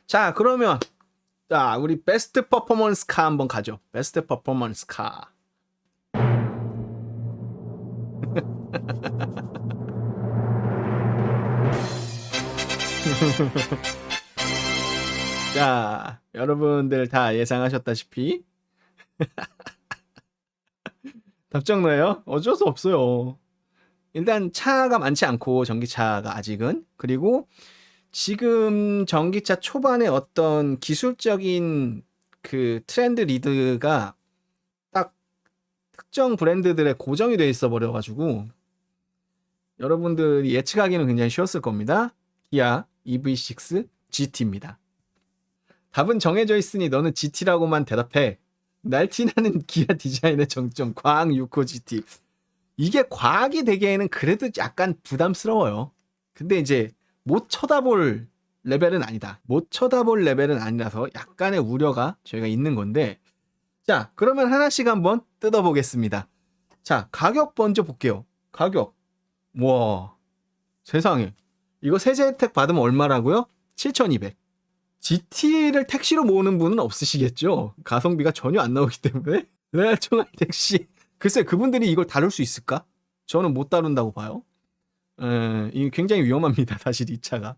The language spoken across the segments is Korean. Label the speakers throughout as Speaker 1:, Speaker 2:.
Speaker 1: 자, 그러면 자, 우리 베스트 퍼포먼스 카 한번 가죠. 베스트 퍼포먼스 카. 자, 여러분들 다 예상하셨다시피 답정너예요? 어쩔 수 없어요. 일단 차가 많지 않고 전기차가 아직은, 그리고 지금 전기차 초반에 어떤 기술적인 그 트렌드 리드가 딱 특정 브랜드들의 고정이 돼 있어 버려가지고 여러분들이 예측하기는 굉장히 쉬웠을 겁니다. 기아 EV6 GT입니다. 답은 정해져 있으니 너는 GT라고만 대답해. 날티나는 기아 디자인의 정점 과학 6호 GT. 이게 과학이 되기에는 그래도 약간 부담스러워요. 근데 이제 못 쳐다볼 레벨은 아니다. 못 쳐다볼 레벨은 아니라서 약간의 우려가 저희가 있는 건데, 자, 그러면 하나씩 한번 뜯어보겠습니다. 자, 가격 먼저 볼게요. 가격. 와, 세상에. 이거 세제 혜택 받으면 얼마라고요? 7,200. GT를 택시로 모으는 분은 없으시겠죠? 가성비가 전혀 안 나오기 때문에. 레알 총알 택시. 글쎄, 그분들이 이걸 다룰 수 있을까? 저는 못 다룬다고 봐요. 이게 굉장히 위험합니다. 사실 이 차가.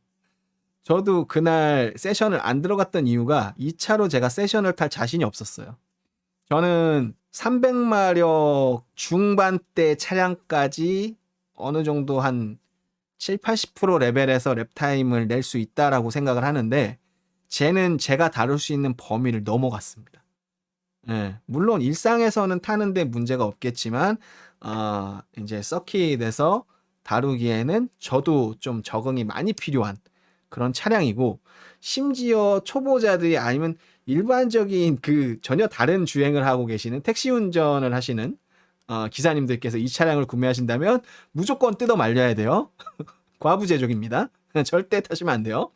Speaker 1: 저도 그날 세션을 안 들어갔던 이유가 이 차로 제가 세션을 탈 자신이 없었어요. 저는 300마력 중반대 차량까지 어느 정도 한 7, 80% 레벨에서 랩타임을 낼 수 있다라고 생각을 하는데, 쟤는 제가 다룰 수 있는 범위를 넘어갔습니다. 예, 물론 일상에서는 타는데 문제가 없겠지만, 이제 서킷에서 다루기에는 저도 좀 적응이 많이 필요한 그런 차량이고, 심지어 초보자들이 아니면 일반적인 그 전혀 다른 주행을 하고 계시는 택시 운전을 하시는 기사님들께서 이 차량을 구매하신다면 무조건 뜯어 말려야 돼요. 과부제족입니다. 절대 타시면 안 돼요.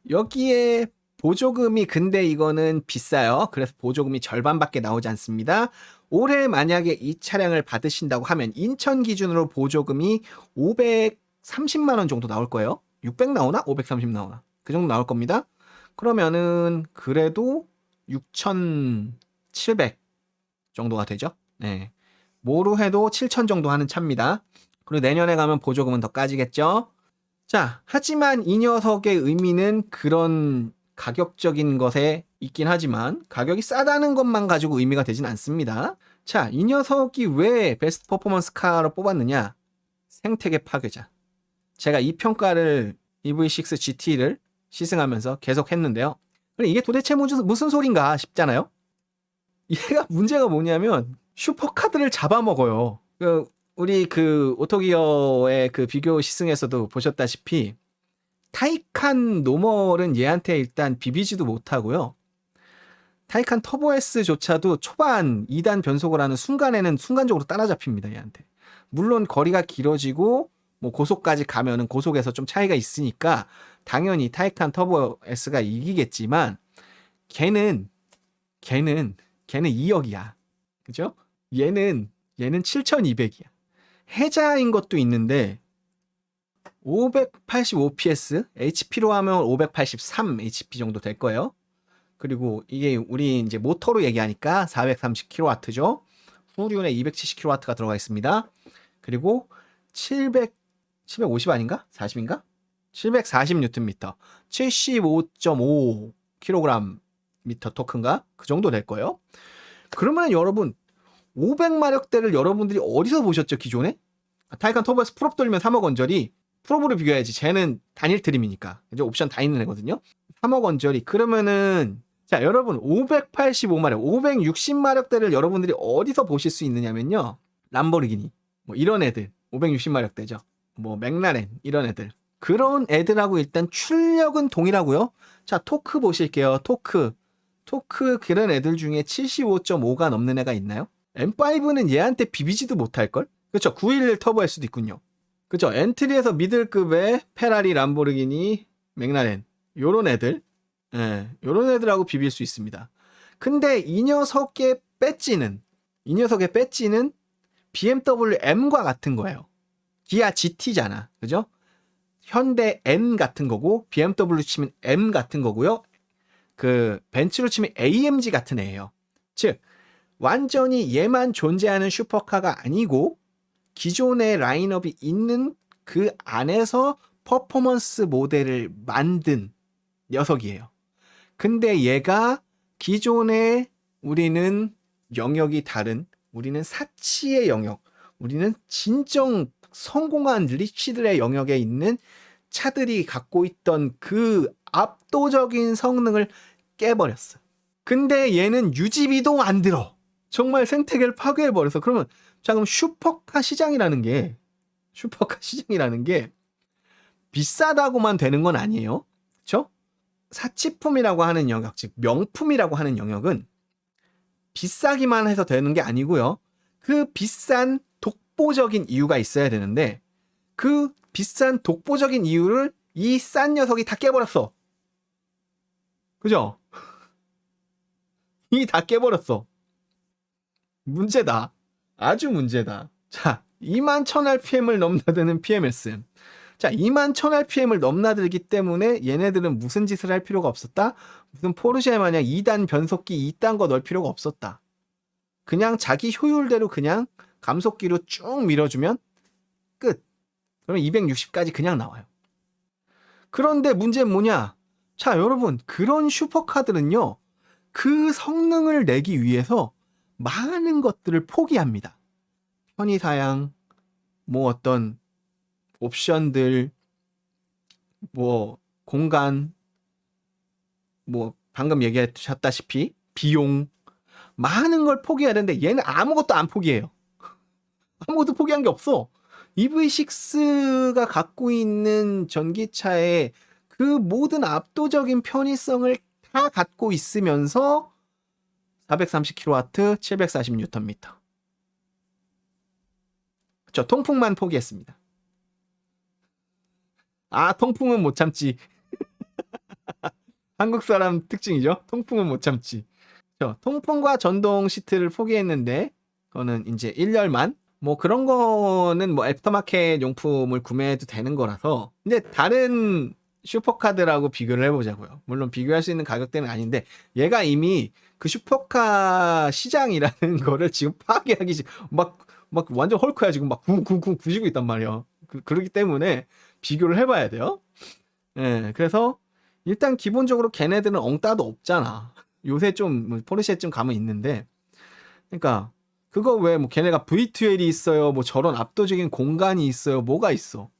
Speaker 1: 여기에 보조금이, 근데 이거는 비싸요. 그래서 보조금이 절반밖에 나오지 않습니다. 올해 만약에 이 차량을 받으신다고 하면 인천 기준으로 보조금이 530만 원 정도 나올 거예요. 600 나오나? 530 나오나? 그 정도 나올 겁니다. 그러면은 그래도 6,700 정도가 되죠. 네. 뭐로 해도 7,000 정도 하는 차입니다. 그리고 내년에 가면 보조금은 더 까지겠죠. 자, 하지만 이 녀석의 의미는 그런 가격적인 것에 있긴 하지만 가격이 싸다는 것만 가지고 의미가 되진 않습니다. 자, 이 녀석이 왜 베스트 퍼포먼스 카로 뽑았느냐? 생태계 파괴자. 제가 이 평가를 EV6 GT를 시승하면서 계속 했는데요. 이게 도대체 무슨 소린가 싶잖아요. 얘가 문제가 뭐냐면 슈퍼카들을 잡아먹어요. 우리 그 오토기어의 그 비교 시승에서도 보셨다시피 타이칸 노멀은 얘한테 일단 비비지도 못하고요. 타이칸 터보 S조차도 초반 2단 변속을 하는 순간에는 순간적으로 따라잡힙니다, 얘한테. 물론 거리가 길어지고 뭐 고속까지 가면은 고속에서 좀 차이가 있으니까 당연히 타이칸 터보 S가 이기겠지만 걔는 2억이야. 그죠? 얘는 7,200이야. 해자인 것도 있는데 585 PS, HP로 하면 583 HP 정도 될 거예요. 그리고 이게 우리 이제 모터로 얘기하니까 430kW죠. 후륜에 270kW가 들어가 있습니다. 그리고 750 아닌가? 40인가? 740Nm, 75.5kg 토크인가? 그 정도 될 거예요. 그러면 여러분 500마력대를 여러분들이 어디서 보셨죠, 기존에? 타이칸 터보에서 풀업 돌리면 3억 원짜리. 풀업으로 비교해야지. 쟤는 단일 트림이니까. 이제 옵션 다 있는 애거든요. 3억 원짜리. 그러면은 자, 여러분 585마력, 560마력대를 여러분들이 어디서 보실 수 있느냐면요. 람보르기니. 뭐 이런 애들. 560마력대죠. 뭐 맥라렌 이런 애들. 그런 애들하고 일단 출력은 동일하고요. 자, 토크 보실게요. 토크 그런 애들 중에 75.5가 넘는 애가 있나요? M5는 얘한테 비비지도 못할걸? 그쵸, 911 터보일 수도 있군요. 그쵸, 엔트리에서 미들급의 페라리, 람보르기니, 맥라렌 요런 애들, 요런 애들하고 비빌 수 있습니다. 근데 이 녀석의 배지는 BMW M과 같은 거예요. 기아 GT잖아, 그죠? 현대 N 같은 거고 BMW 치면 M 같은 거고요. 그 벤츠로 치면 AMG 같은 애예요. 즉 완전히 얘만 존재하는 슈퍼카가 아니고 기존의 라인업이 있는 그 안에서 퍼포먼스 모델을 만든 녀석이에요. 근데 얘가 기존에 우리는 영역이 다른, 우리는 사치의 영역, 우리는 진정 성공한 리치들의 영역에 있는 차들이 갖고 있던 그 압도적인 성능을 깨버렸어. 근데 얘는 유지비도 안 들어. 정말 생태계를 파괴해버려서. 그러면 자, 그럼 슈퍼카 시장이라는 게 비싸다고만 되는 건 아니에요. 그렇죠? 사치품이라고 하는 영역, 즉 명품이라고 하는 영역은 비싸기만 해서 되는 게 아니고요. 그 비싼 독보적인 이유가 있어야 되는데 그 비싼 독보적인 이유를 이 싼 녀석이 다 깨버렸어. 그죠? 이 다 깨버렸어. 문제다. 아주 문제다. 자, 21,000rpm을 넘나드는 PMSM. 자, 21,000rpm을 넘나들기 때문에 얘네들은 무슨 짓을 할 필요가 없었다? 무슨 포르쉐 마냥 2단 변속기 2단 거 넣을 필요가 없었다. 그냥 자기 효율대로 그냥 감속기로 쭉 밀어주면 끝. 그러면 260까지 그냥 나와요. 그런데 문제는 뭐냐? 자, 여러분, 그런 슈퍼카들은요, 그 성능을 내기 위해서 많은 것들을 포기합니다. 편의사양, 뭐 어떤 옵션들, 뭐 공간, 뭐 방금 얘기하셨다시피 비용, 많은 걸 포기해야 되는데 얘는 아무것도 안 포기해요. 아무것도 포기한 게 없어. EV6가 갖고 있는 전기차의 그 모든 압도적인 편의성을 다 갖고 있으면서 430kW, 740Nm. 그쵸, 통풍만 포기했습니다. 아, 통풍은 못 참지. 한국 사람 특징이죠. 통풍은 못 참지. 그쵸? 통풍과 전동 시트를 포기했는데 그거는 이제 1열만, 뭐 그런 거는 뭐 애프터마켓 용품을 구매해도 되는 거라서. 근데 다른 슈퍼카들하고 비교를 해보자고요. 물론 비교할 수 있는 가격대는 아닌데 얘가 이미 그 슈퍼카 시장이라는 거를 지금 파괴하기 막 완전 헐크야. 지금 막 쿵쿵쿵 부시고 있단 말이야. 그렇기 때문에 비교를 해봐야 돼요. 예, 그래서 일단 기본적으로 걔네들은 엉따도 없잖아. 요새 좀 포르쉐쯤 가면 있는데, 그러니까 그거 왜 뭐 걔네가 V12이 있어요, 뭐 저런 압도적인 공간이 있어요, 뭐가 있어?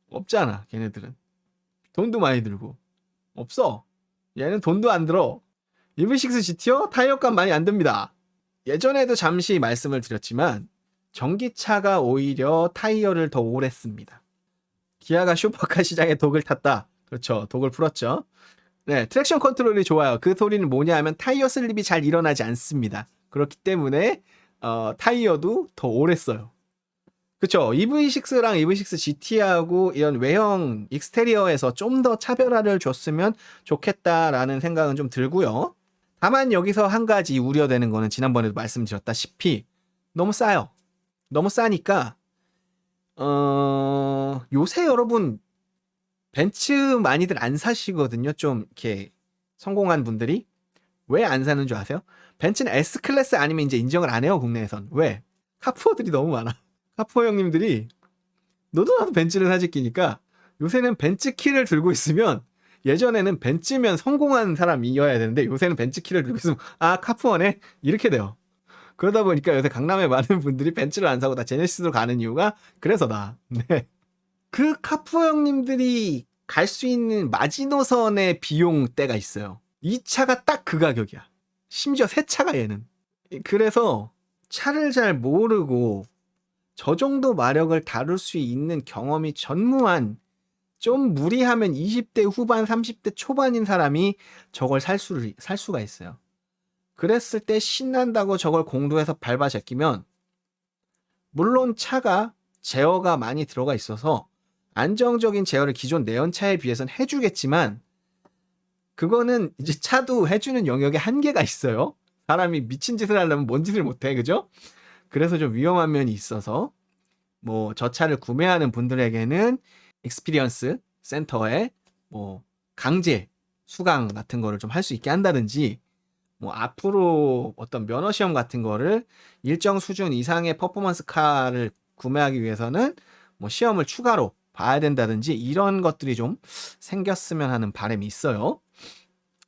Speaker 1: 없잖아. 걔네들은 돈도 많이 들고 없어. 얘는 돈도 안 들어. EV6 GT요? 타이어값 많이 안 듭니다. 예전에도 잠시 말씀을 드렸지만 전기차가 오히려 타이어를 더 오래 씁니다. 기아가 슈퍼카 시장에 독을 탔다. 그렇죠. 독을 풀었죠. 네, 트랙션 컨트롤이 좋아요. 그 소리는 뭐냐 하면 타이어 슬립이 잘 일어나지 않습니다. 그렇기 때문에 타이어도 더 오래 써요. 그쵸. EV6랑 EV6 GT하고 이런 외형 익스테리어에서 좀 더 차별화를 줬으면 좋겠다라는 생각은 좀 들고요. 다만 여기서 한 가지 우려되는 거는 지난번에도 말씀드렸다시피 너무 싸요. 너무 싸니까 요새 여러분 벤츠 많이들 안 사시거든요. 좀 이렇게 성공한 분들이. 왜 안 사는 줄 아세요? 벤츠는 S클래스 아니면 이제 인정을 안 해요, 국내에선. 왜? 카푸어들이 너무 많아. 카푸어 형님들이 너도 나도 벤츠를 사재끼니까 요새는 벤츠 키를 들고 있으면, 예전에는 벤츠면 성공한 사람이어야 되는데 요새는 벤츠 키를 들고 있으면 아, 카푸어네? 이렇게 돼요. 그러다 보니까 요새 강남에 많은 분들이 벤츠를 안 사고 다 제네시스로 가는 이유가 그래서다. 네. 그 카푸어 형님들이 갈 수 있는 마지노선의 비용대가 있어요. 이 차가 딱 그 가격이야. 심지어 새 차가 얘는. 그래서 차를 잘 모르고 저 정도 마력을 다룰 수 있는 경험이 전무한, 좀 무리하면 20대 후반 30대 초반인 사람이 저걸 살 수가 있어요. 그랬을 때 신난다고 저걸 공도해서 밟아 제끼면, 물론 차가 제어가 많이 들어가 있어서 안정적인 제어를 기존 내연차에 비해서는 해주겠지만 그거는 이제 차도 해주는 영역에 한계가 있어요. 사람이 미친 짓을 하려면 뭔 짓을 못해, 그죠? 그래서 좀 위험한 면이 있어서 뭐 저 차를 구매하는 분들에게는 익스피리언스 센터에 뭐 강제 수강 같은 거를 좀 할 수 있게 한다든지 뭐 앞으로 어떤 면허 시험 같은 거를 일정 수준 이상의 퍼포먼스 카를 구매하기 위해서는 뭐 시험을 추가로 봐야 된다든지 이런 것들이 좀 생겼으면 하는 바람이 있어요.